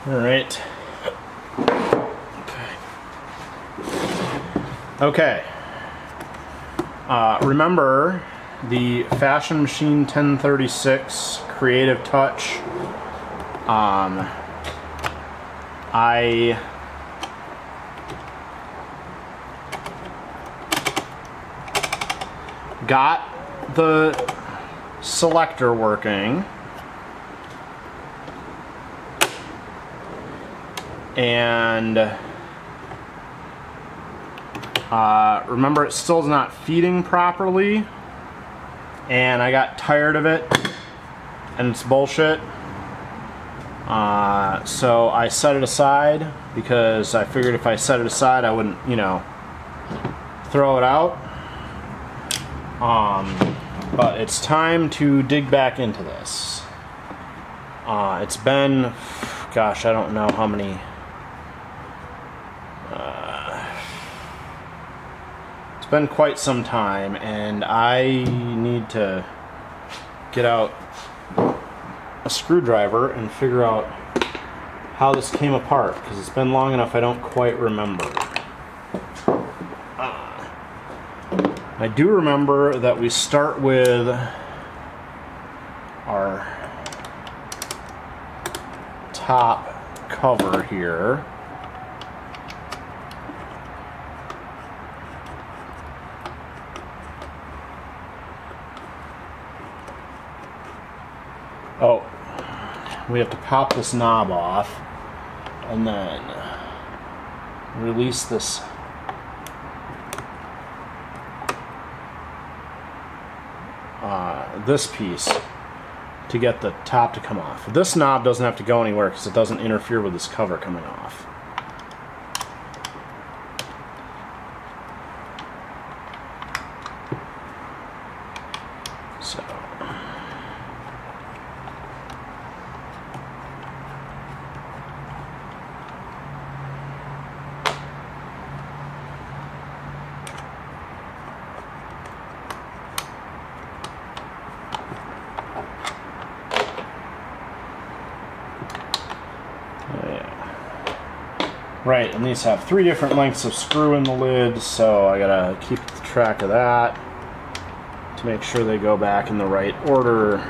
All right. Okay. Remember the Fashion Machine 1036 Creative Touch? I got the selector working, and remember, it still is not feeding properly, and I got tired of it, and it's bullshit. So I set it aside because I figured if I set it aside, I wouldn't, throw it out. But it's time to dig back into this. It's been, gosh, I don't know how many. It's been quite some time, and I need to get out a screwdriver and figure out how this came apart, because it's been long enough I don't quite remember. I do remember that we start with our top cover here. Oh, we have to pop this knob off and then release this this piece to get the top to come off. This knob doesn't have to go anywhere because it doesn't interfere with this cover coming off. So right, and these have 3 different lengths of screw in the lid, so I gotta keep track of that to make sure they go back in the right order.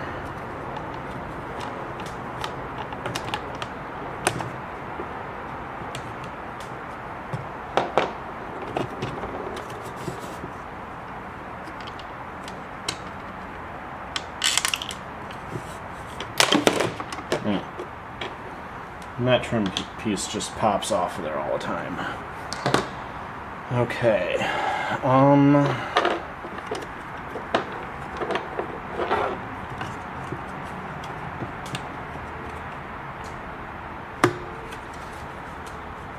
And that trim piece just pops off of there all the time. Okay.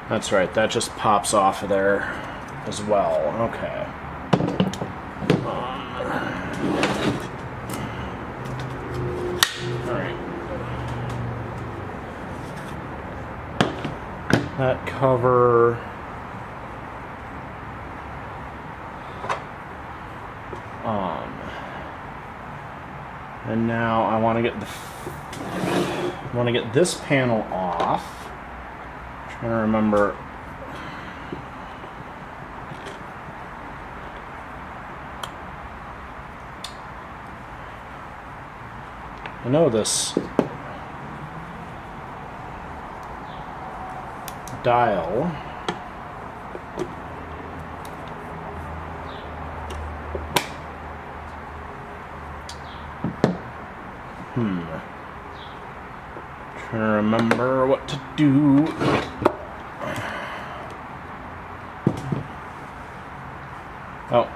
That's right, that just pops off of there as well. Okay. That cover, and now I want to get this panel off. I'm trying to remember. I know this dial trying to remember what to do. Oh,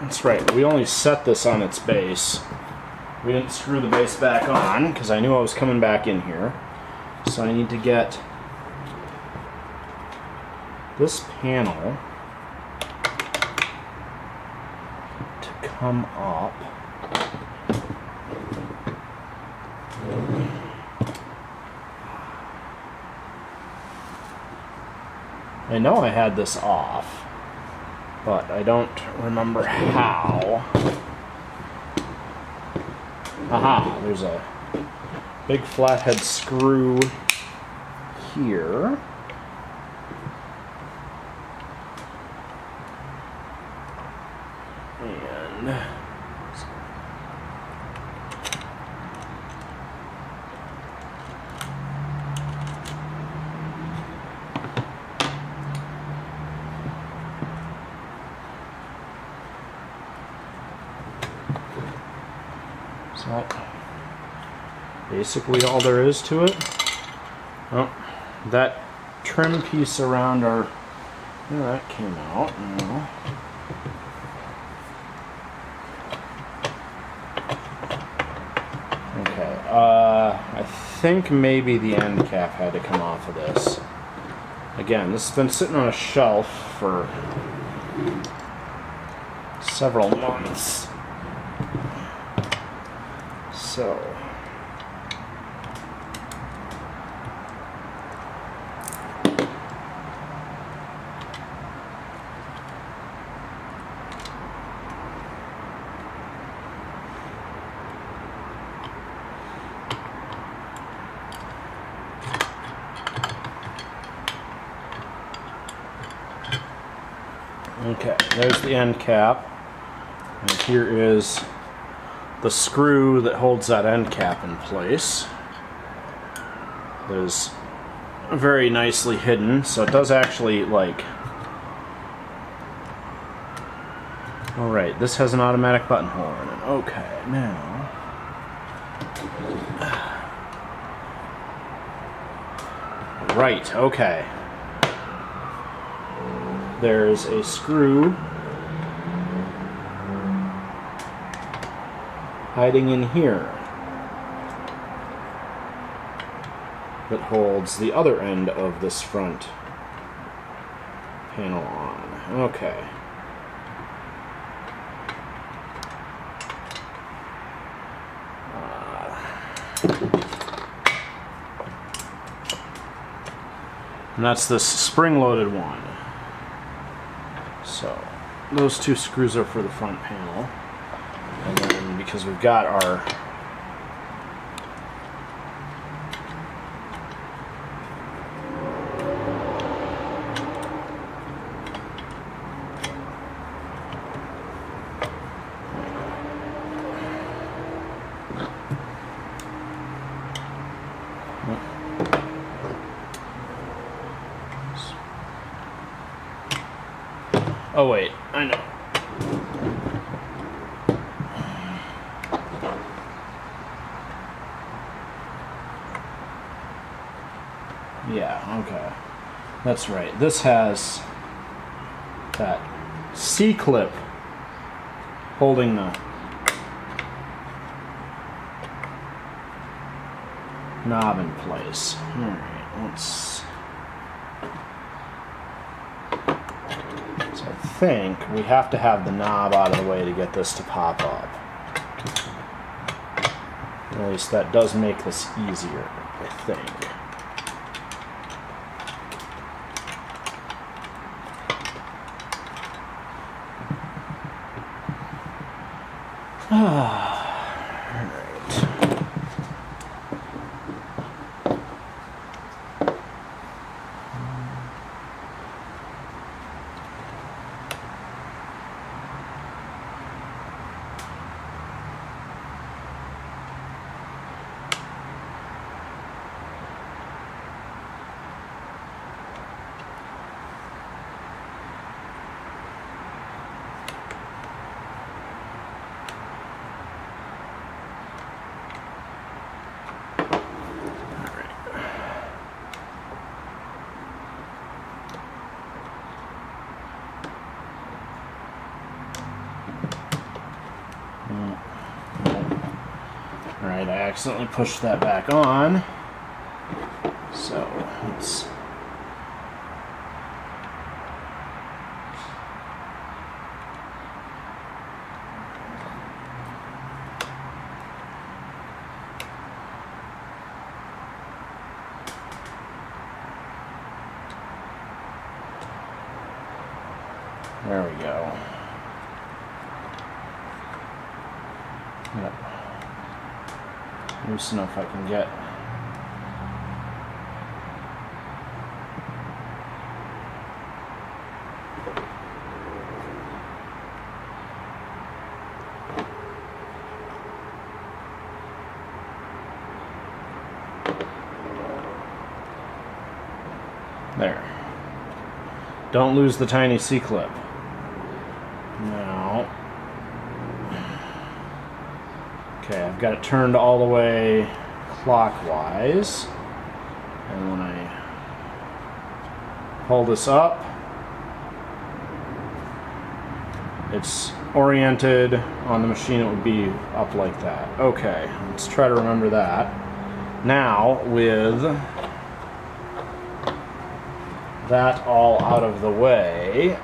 that's right, we only set this on its base. We didn't screw the base back on because I knew I was coming back in here. So I need to get this panel to come up. I know I had this off, but I don't remember how. Aha, there's a big flathead screw here. And so basically all there is to it. Oh, that trim piece around our, that came out. No. Okay, I think maybe the end cap had to come off of this. Again, this has been sitting on a shelf for several months. So okay, there's the end cap, and here is the screw that holds that end cap in place. It is very nicely hidden, so it does actually, like... Alright, this has an automatic buttonhole in it. Okay, now... Right, okay. There's a screw hiding in here that holds the other end of this front panel on. Okay. And that's this spring-loaded one. So, those two screws are for the front panel. And then, because we've got our oh wait, I know. Yeah, okay. That's right. This has that C-clip holding the knob in place. Alright, let's... So I think we have to have the knob out of the way to get this to pop up. At least that does make this easier, I think. Alright, I accidentally pushed that back on. So, let's... There we go. Yep. loose enough I can get. There. Don't lose the tiny C-clip. Now, okay, I've got it turned all the way clockwise. And when I pull this up, it's oriented on the machine, it would be up like that. Okay, let's try to remember that. Now, with that all out of the way,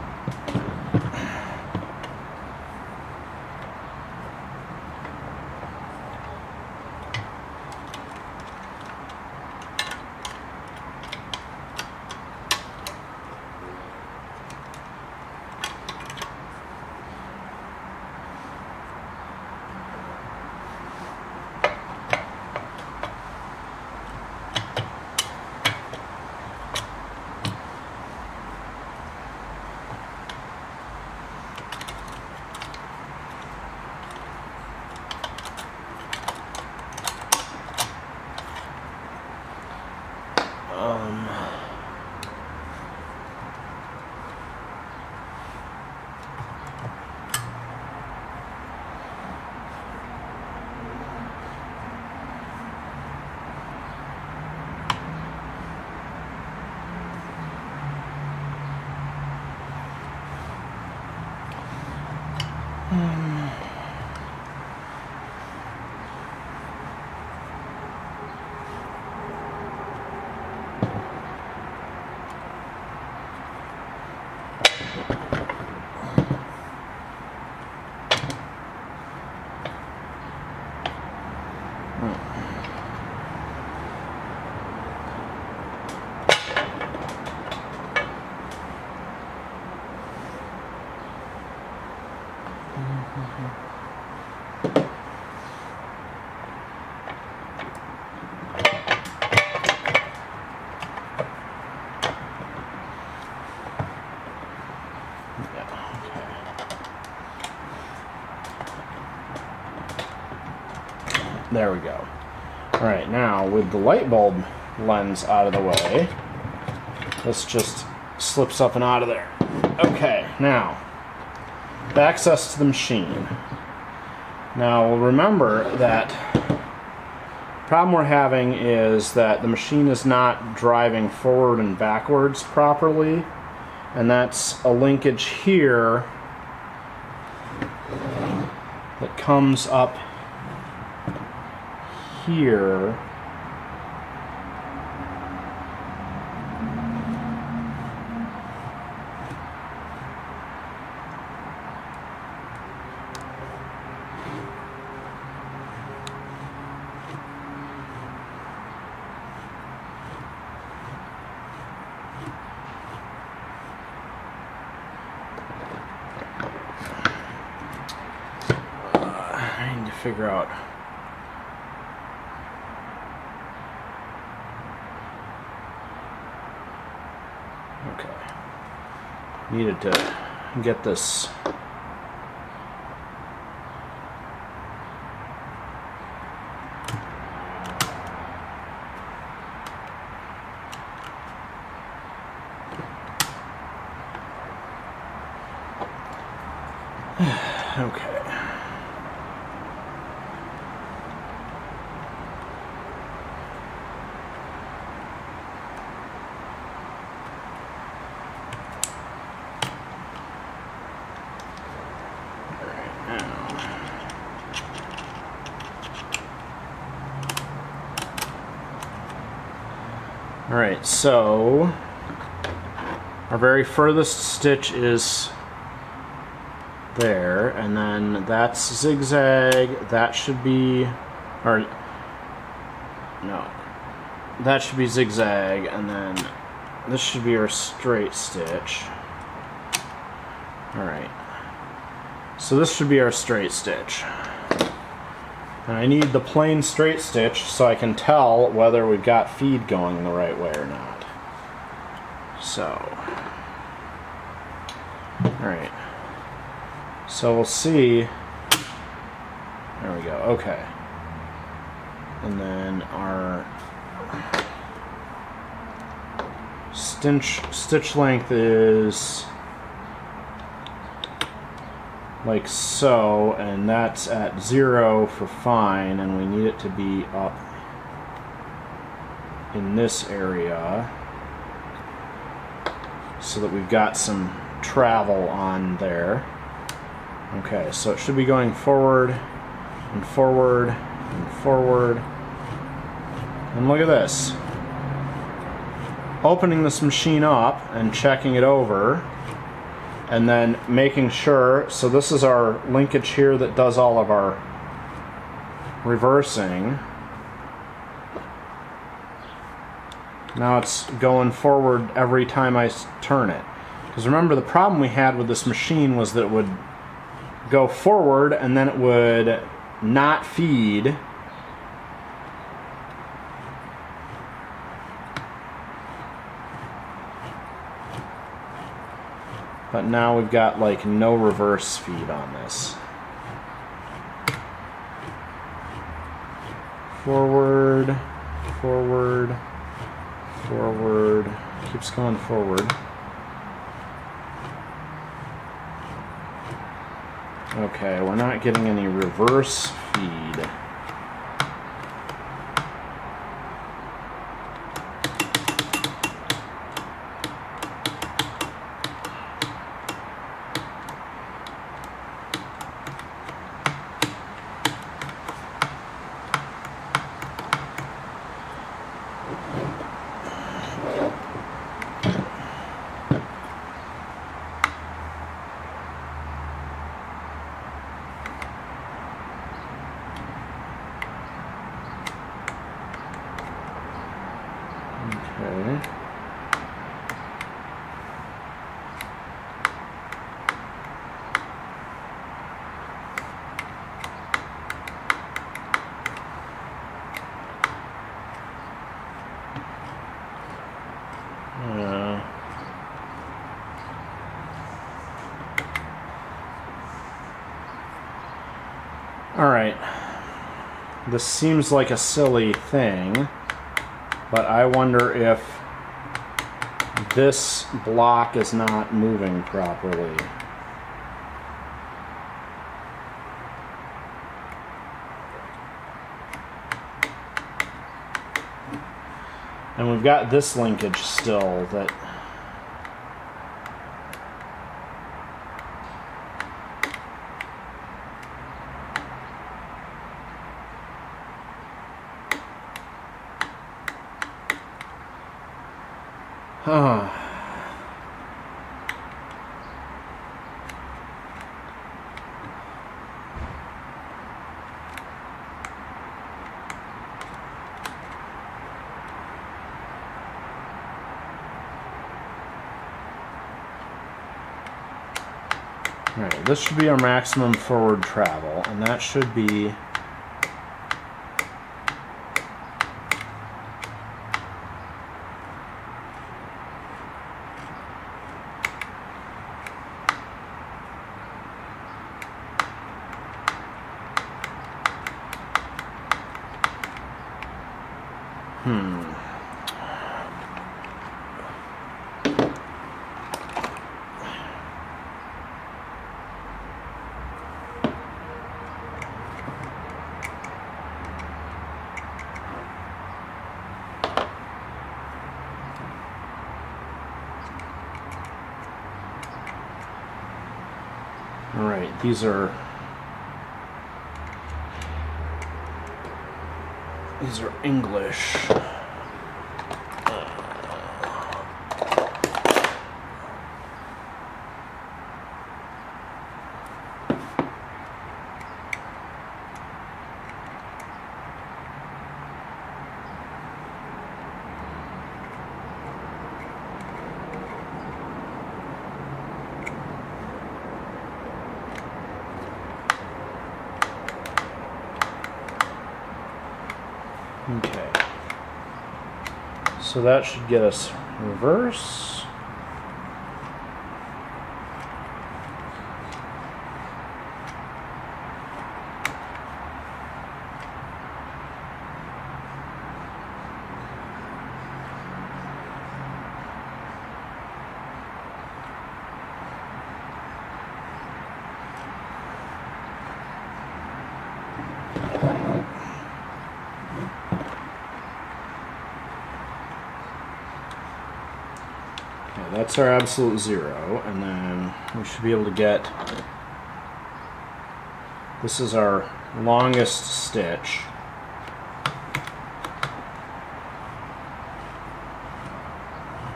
there we go. Alright, now with the light bulb lens out of the way, this just slips up and out of there. Okay, now, the access to the machine. Now, remember that the problem we're having is that the machine is not driving forward and backwards properly, and that's a linkage here that comes up here. I need to figure out. Okay. Needed to get this. Okay. Alright, so our very furthest stitch is there, and then that's zigzag, that should be, or no, that should be zigzag, and then this should be our straight stitch. Alright, so this should be our straight stitch. And I need the plain straight stitch so I can tell whether we've got feed going the right way or not. So, alright. So we'll see. There we go, okay. And then our stitch length is like so, and that's at 0 for fine, and we need it to be up in this area so that we've got some travel on there. Okay, so it should be going forward and forward and forward. And look at this. Opening this machine up and checking it over, and then making sure, so this is our linkage here that does all of our reversing. Now it's going forward every time I turn it. Because remember, the problem we had with this machine was that it would go forward and then it would not feed. But now we've got like no reverse feed on this. Forward, forward, forward, keeps going forward. Okay, we're not getting any reverse feed. Okay. Alright. This seems like a silly thing, but I wonder if this block is not moving properly. And we've got this linkage still that Alright, this should be our maximum forward travel, and that should be Alright, these are English. Okay. So that should get us reverse. That's our absolute zero, and then we should be able to get, this is our longest stitch.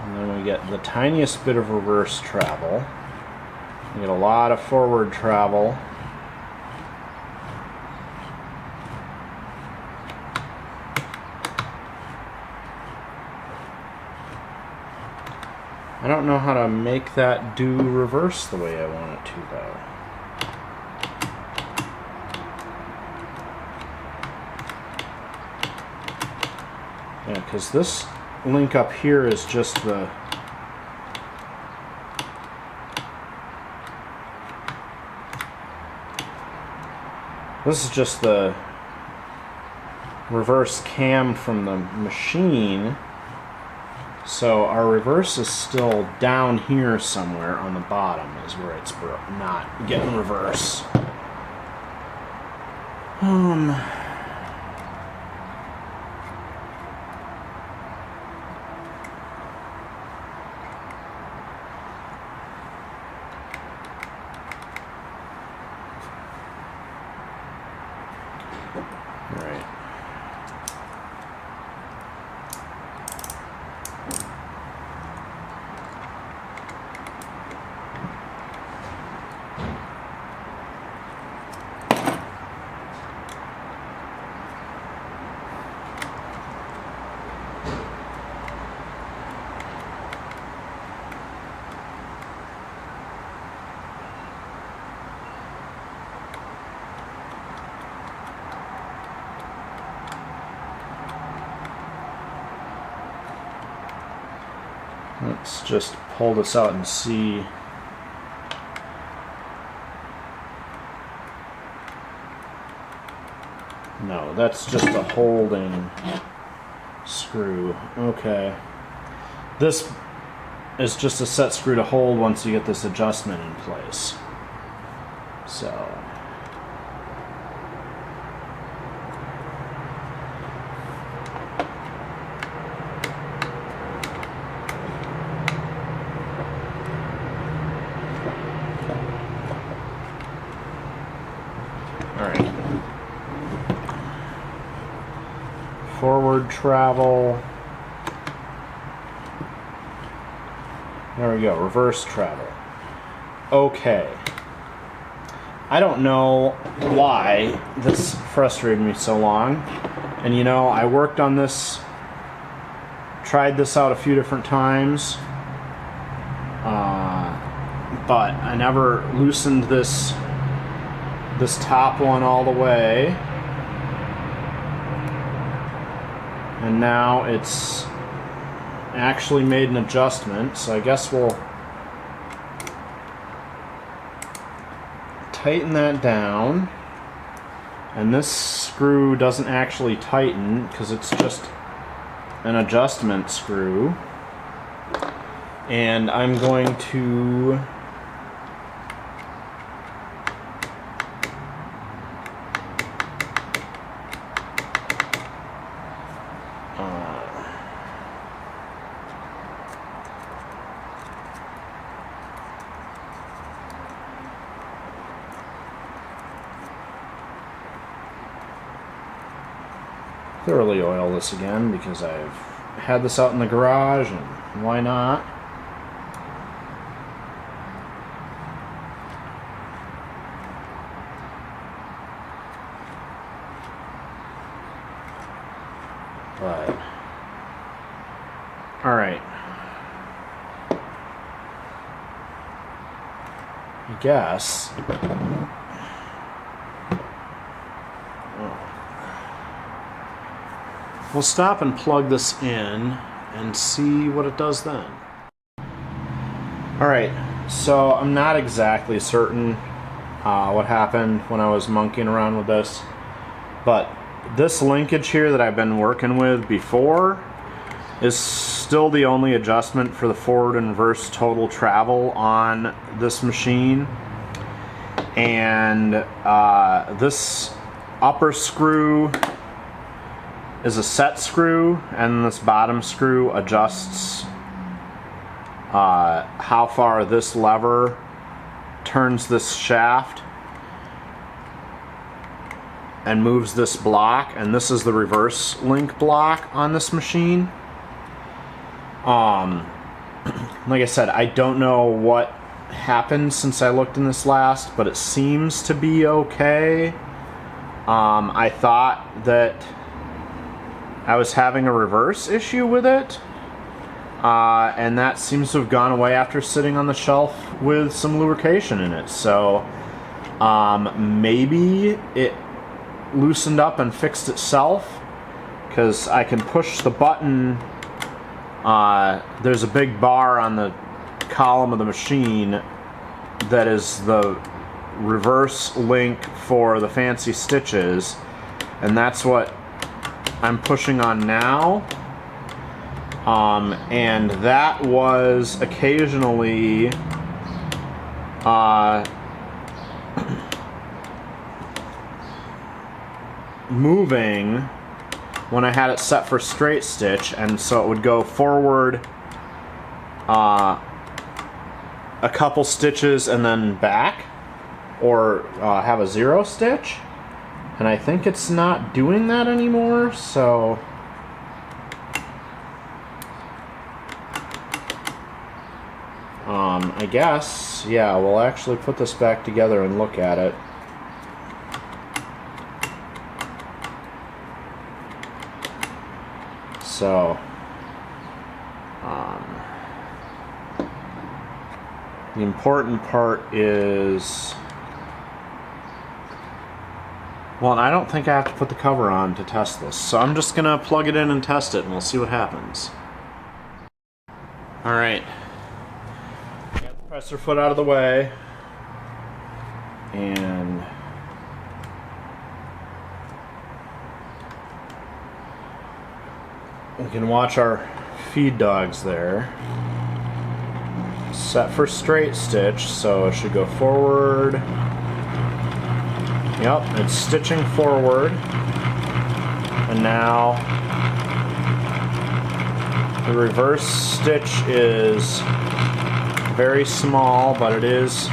And then we get the tiniest bit of reverse travel. We get a lot of forward travel. I don't know how to make that do reverse the way I want it to, though. Yeah, because this link up here is just the... This is just the reverse cam from the machine. So our reverse is still down here somewhere on the bottom is where it's not getting reverse. Right. Let's just pull this out and see. No, that's just a holding screw. Okay. This is just a set screw to hold once you get this adjustment in place. So. Alright. Forward travel. There we go, reverse travel. Okay. I don't know why this frustrated me so long. And you know, I worked on this, tried this out a few different times, but I never loosened this top one all the way, and now it's actually made an adjustment, so I guess we'll tighten that down. And this screw doesn't actually tighten because it's just an adjustment screw, and I'm going to thoroughly oil this again because I've had this out in the garage, and why not? But all right, I guess. we'll stop and plug this in and see what it does then. Alright, so I'm not exactly certain what happened when I was monkeying around with this, but this linkage here that I've been working with before is still the only adjustment for the forward and reverse total travel on this machine. And this upper screw is a set screw, and this bottom screw adjusts how far this lever turns this shaft and moves this block, and this is the reverse link block on this machine. Like I said, I don't know what happened since I looked in this last, but it seems to be okay. I thought that I was having a reverse issue with it, and that seems to have gone away after sitting on the shelf with some lubrication in it. So maybe it loosened up and fixed itself, because I can push the button. There's a big bar on the column of the machine that is the reverse link for the fancy stitches, and that's what I'm pushing on now. And that was occasionally moving when I had it set for straight stitch, and so it would go forward a couple stitches and then back, or have a zero stitch, and I think it's not doing that anymore. So I guess, yeah, we'll actually put this back together and look at it. So, the important part is, well, I don't think I have to put the cover on to test this, so I'm just gonna plug it in and test it, and we'll see what happens. Alright, got the presser foot out of the way, and we can watch our feed dogs there. Set for straight stitch, so it should go forward. Yep, it's stitching forward. And now the reverse stitch is very small, but it is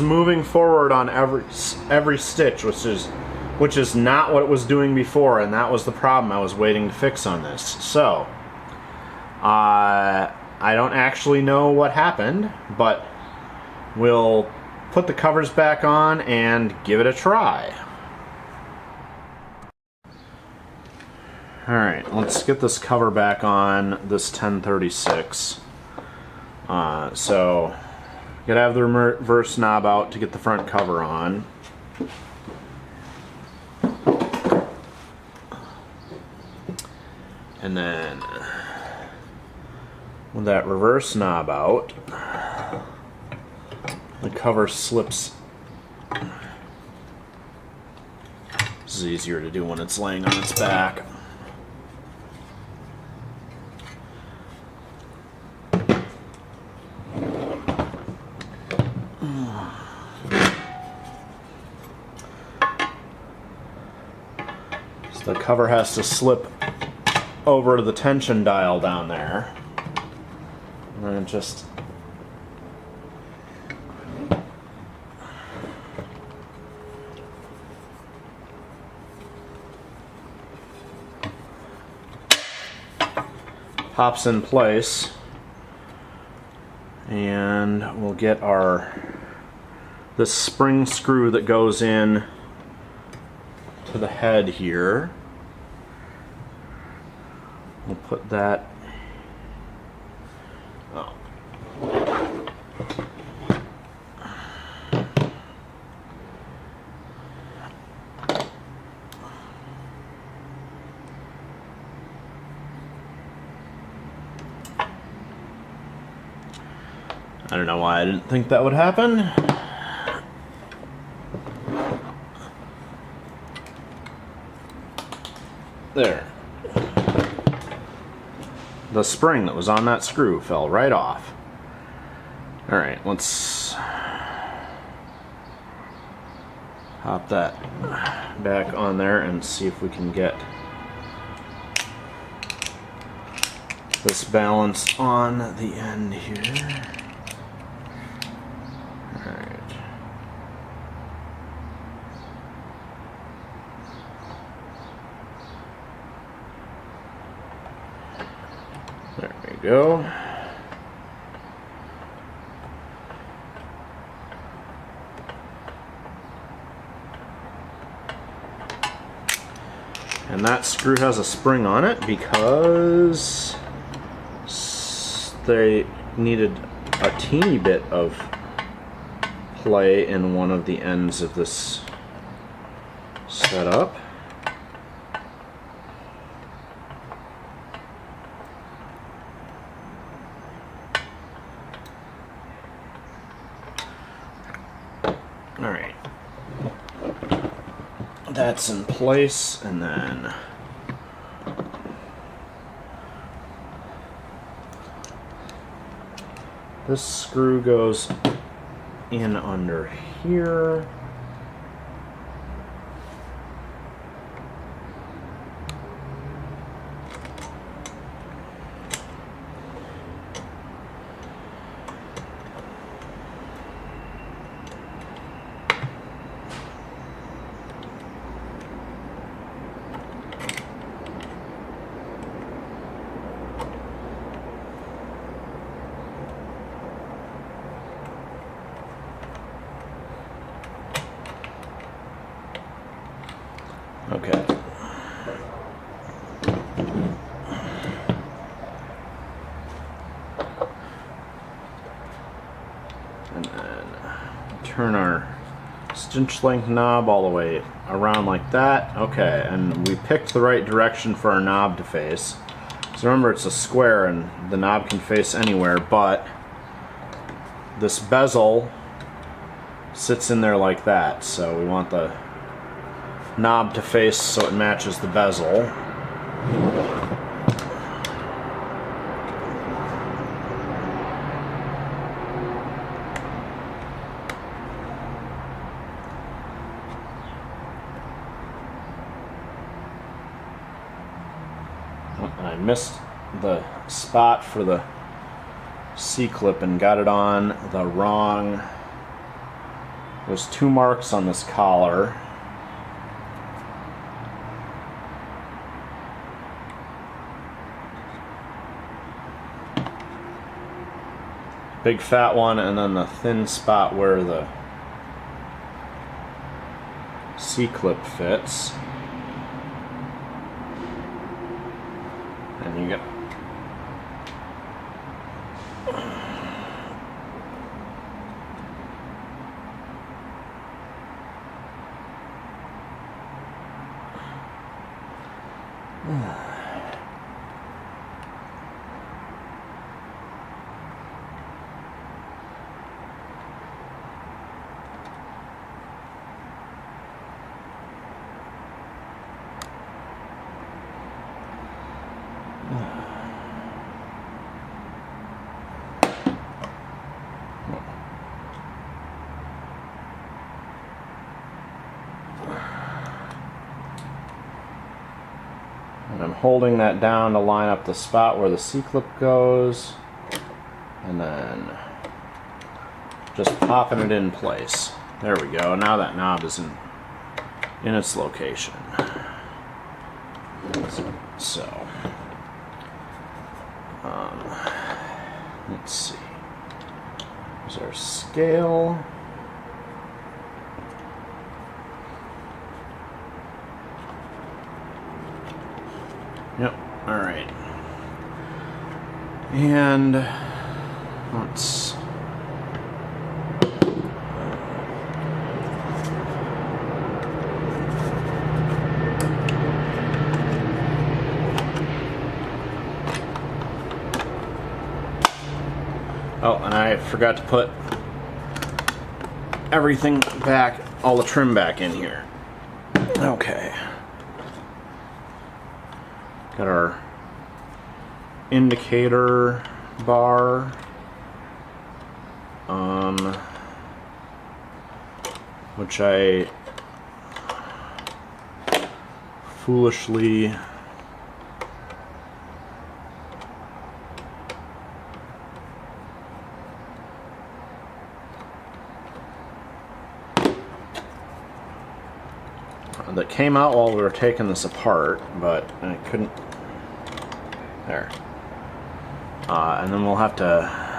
moving forward on every stitch, which is not what it was doing before, and that was the problem I was waiting to fix on this. So I don't actually know what happened, but we'll put the covers back on and give it a try. Alright, let's get this cover back on this 1036. So gotta have the reverse knob out to get the front cover on. And then with that reverse knob out, the cover slips. This is easier to do when it's laying on its back. So the cover has to slip over to the tension dial down there, and then it just pops in place, and we'll get this spring screw that goes in to the head here. We'll put that, I don't know why I didn't think that would happen. There. The spring that was on that screw fell right off. Alright, let's hop that back on there and see if we can get this balance on the end here. Alright. There we go. And that screw has a spring on it because they needed a teeny bit of play in one of the ends of this setup. Alright. That's in place, and then this screw goes in under here. Okay. And then turn our cinch link knob all the way around like that. Okay, and we picked the right direction for our knob to face. So remember, it's a square and the knob can face anywhere, but this bezel sits in there like that. So we want the knob to face so it matches the bezel. I missed the spot for the C-clip and got it on the wrong. There's 2 marks on this collar. Big fat one, and then the thin spot where the C-clip fits. And you get and I'm holding that down to line up the spot where the C-clip goes, and then just popping it in place. There we go. Now that knob is in its location. So, let's see. There's our scale. Yep, alright. And let's oh, and I I forgot to put everything back, all the trim back in here. Okay. Got our indicator bar. Which I foolishly that came out while we were taking this apart, but I couldn't. There. And then we'll have to.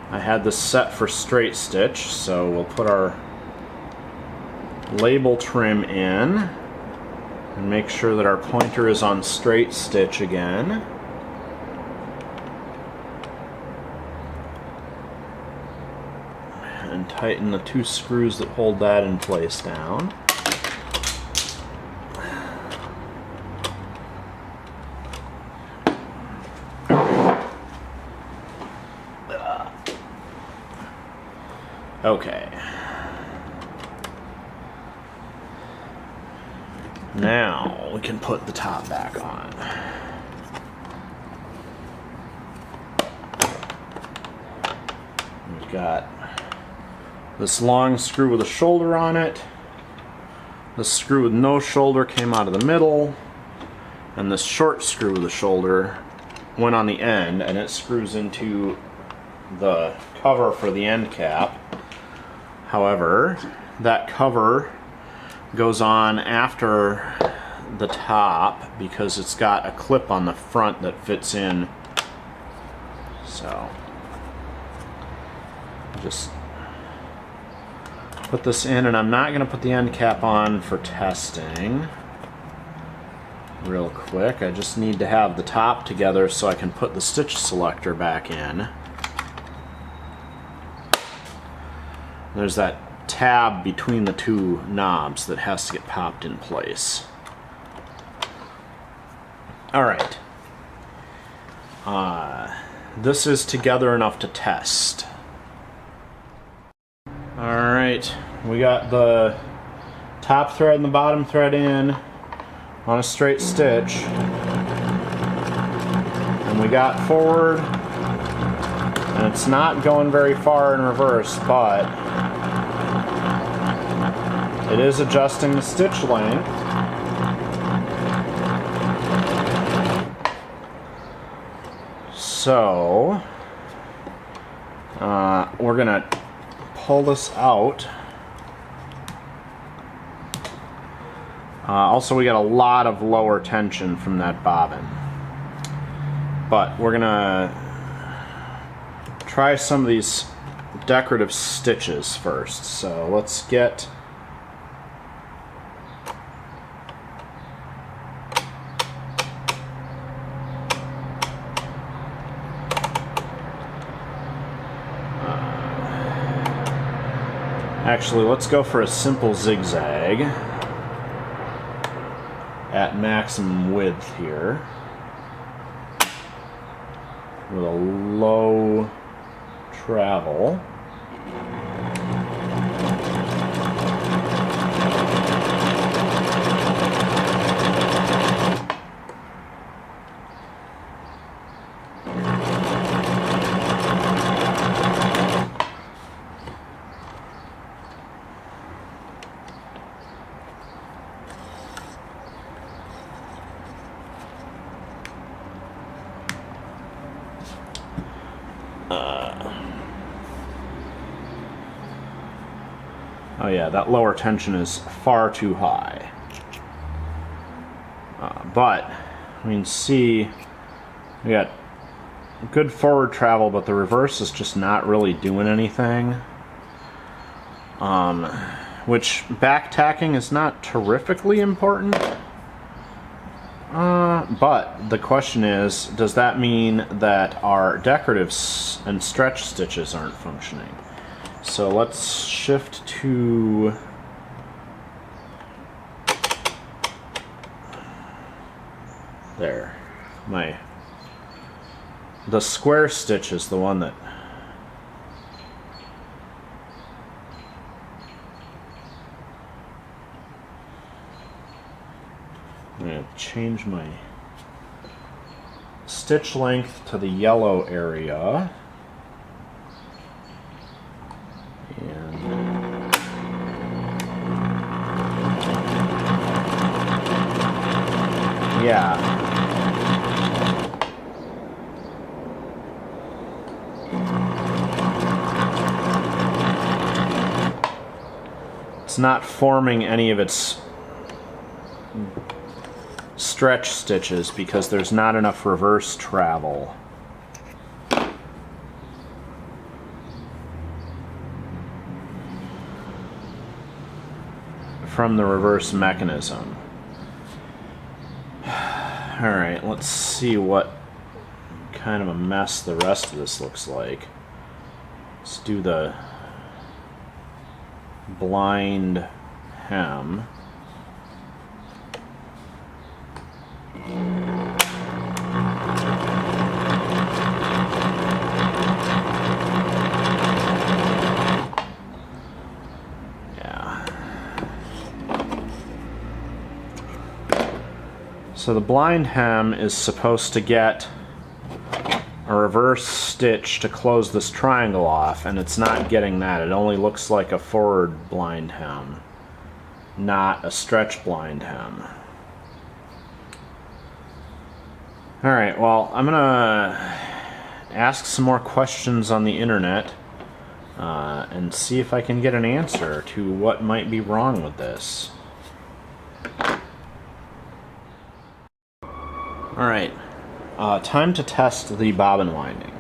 I had this set for straight stitch, so we'll put our label trim in and make sure that our pointer is on straight stitch again. And tighten the 2 screws that hold that in place down. Okay. Now we can put the top back on. We've got this long screw with a shoulder on it. This screw with no shoulder came out of the middle. And this short screw with a shoulder went on the end, and it screws into the cover for the end cap. However, that cover goes on after the top because it's got a clip on the front that fits in. So, just put this in, and I'm not going to put the end cap on for testing real quick. I just need to have the top together so I can put the stitch selector back in. There's that tab between the 2 knobs that has to get popped in place. Alright. This is together enough to test. Alright, we got the top thread and the bottom thread in on a straight stitch. And we got forward, and it's not going very far in reverse, but it is adjusting the stitch length. So, we're gonna pull this out. Also, we got a lot of lower tension from that bobbin. But we're gonna try some of these decorative stitches first. So let's get actually, let's go for a simple zigzag at maximum width here with a low travel. Oh yeah, that lower tension is far too high. But we can see we got good forward travel, but the reverse is just not really doing anything. Which back tacking is not terrifically important. But the question is, does that mean that our decorative and stretch stitches aren't functioning? So let's shift to there. My the square stitch is the one that I'm going to change my stitch length to the yellow area. And yeah. It's not forming any of its stretch stitches because there's not enough reverse travel. From the reverse mechanism. Alright, let's see what kind of a mess the rest of this looks like. Let's do the blind hem. So the blind hem is supposed to get a reverse stitch to close this triangle off, and it's not getting that. It only looks like a forward blind hem, not a stretch blind hem. Alright, well, I'm gonna ask some more questions on the internet and see if I can get an answer to what might be wrong with this. Alright, time to test the bobbin winding.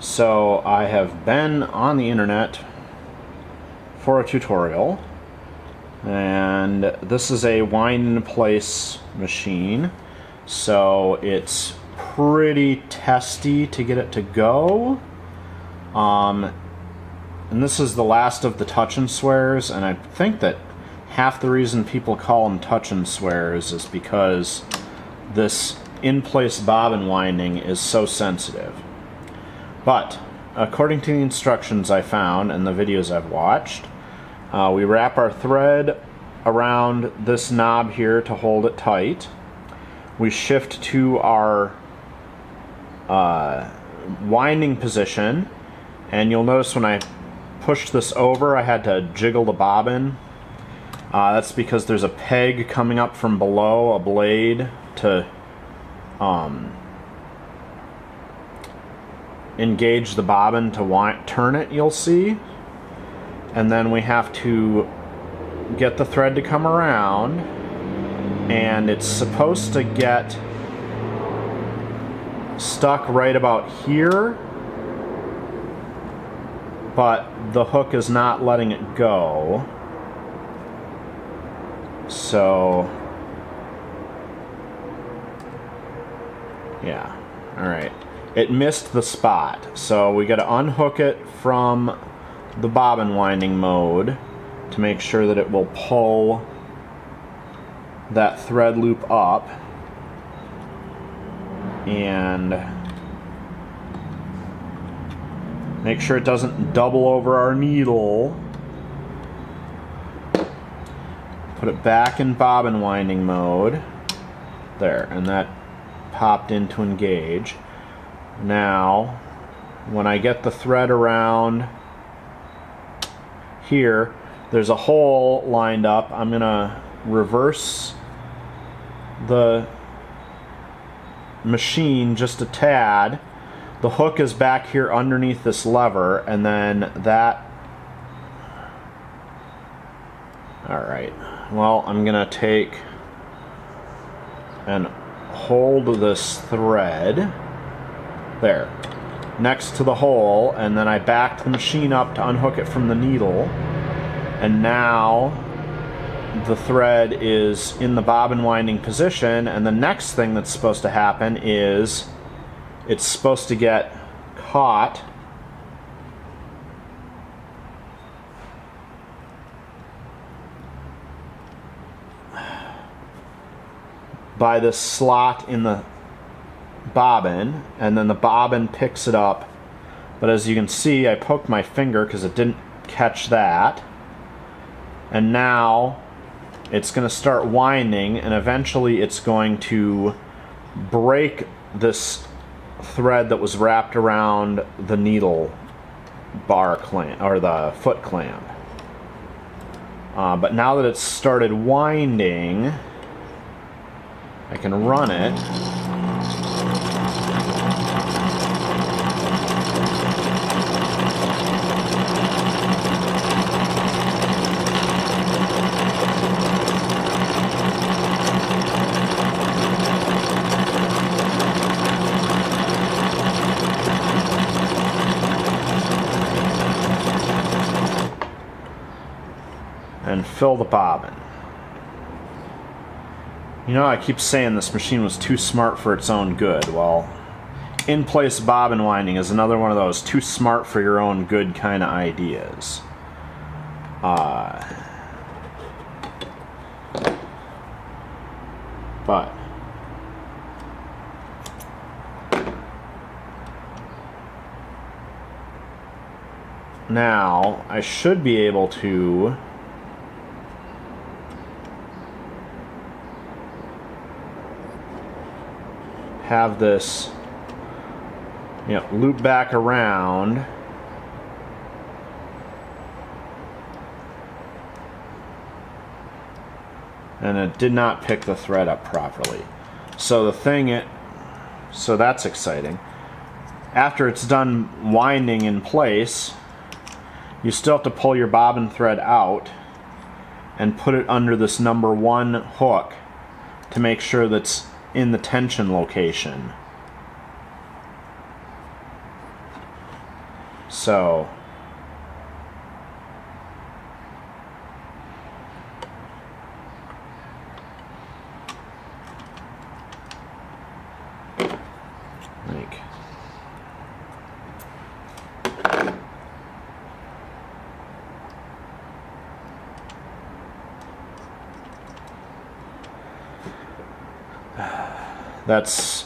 So I have been on the internet for a tutorial, and this is a wind in place machine, so it's pretty testy to get it to go. And this is the last of the touch and swears, and I think that half the reason people call them touch and swears is because this in-place bobbin winding is so sensitive. But according to the instructions I found and the videos I've watched, we wrap our thread around this knob here to hold it tight. We shift to our winding position, and you'll notice when I pushed this over I had to jiggle the bobbin. That's because there's a peg coming up from below a blade to engage the bobbin to turn it, you'll see. And then we have to get the thread to come around, and it's supposed to get stuck right about here, but the hook is not letting it go. So yeah, alright. It missed the spot, so we got to unhook it from the bobbin winding mode to make sure that it will pull that thread loop up, and make sure it doesn't double over our needle. Put it back in bobbin winding mode. There, and that popped in to engage. Now, when I get the thread around here, there's a hole lined up. I'm gonna reverse the machine just a tad. The hook is back here underneath this lever, and then that... Alright, well, I'm gonna take and hold this thread there next to the hole, and then I backed the machine up to unhook it from the needle, and now the thread is in the bobbin winding position. And the next thing that's supposed to happen is it's supposed to get caught by this slot in the bobbin, and then the bobbin picks it up. But as you can see, I poked my finger because it didn't catch that. And now it's going to start winding, and eventually it's going to break this thread that was wrapped around the needle bar clamp, or the foot clamp. But now that it's started winding, I can run it. And fill the bobbin. You know, I keep saying this machine was too smart for its own good. Well, in-place bobbin winding is another one of those too smart for your own good kind of ideas. But now I should be able to have this, you know, loop back around. And it did not pick the thread up properly. So so that's exciting. After it's done winding in place, you still have to pull your bobbin thread out and put it under this number 1 hook to make sure that's in the tension location. So like that's,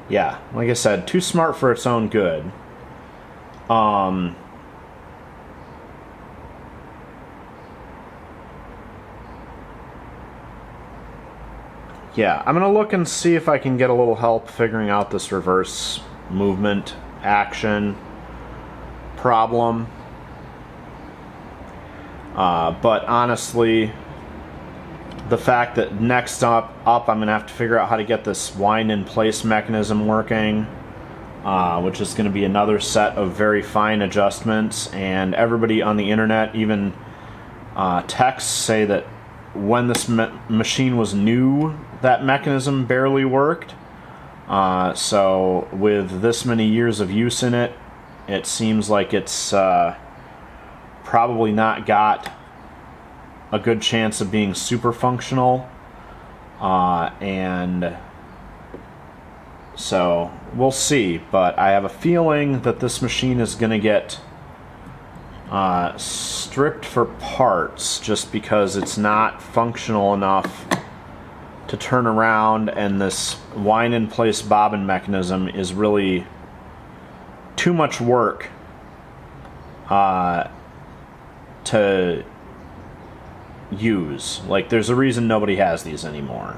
yeah, like I said, too smart for its own good. Yeah, I'm gonna look and see if I can get a little help figuring out this reverse movement action problem. But honestly, the fact that next up I'm going to have to figure out how to get this wind in place mechanism working, which is going to be another set of very fine adjustments. And everybody on the internet, even techs, say that when this machine was new, that mechanism barely worked. So with this many years of use in it, it seems like it's probably not got a good chance of being super functional, and so we'll see. But I have a feeling that this machine is going to get stripped for parts just because it's not functional enough to turn around, and this wind in place bobbin mechanism is really too much work to use. Like, there's a reason nobody has these anymore.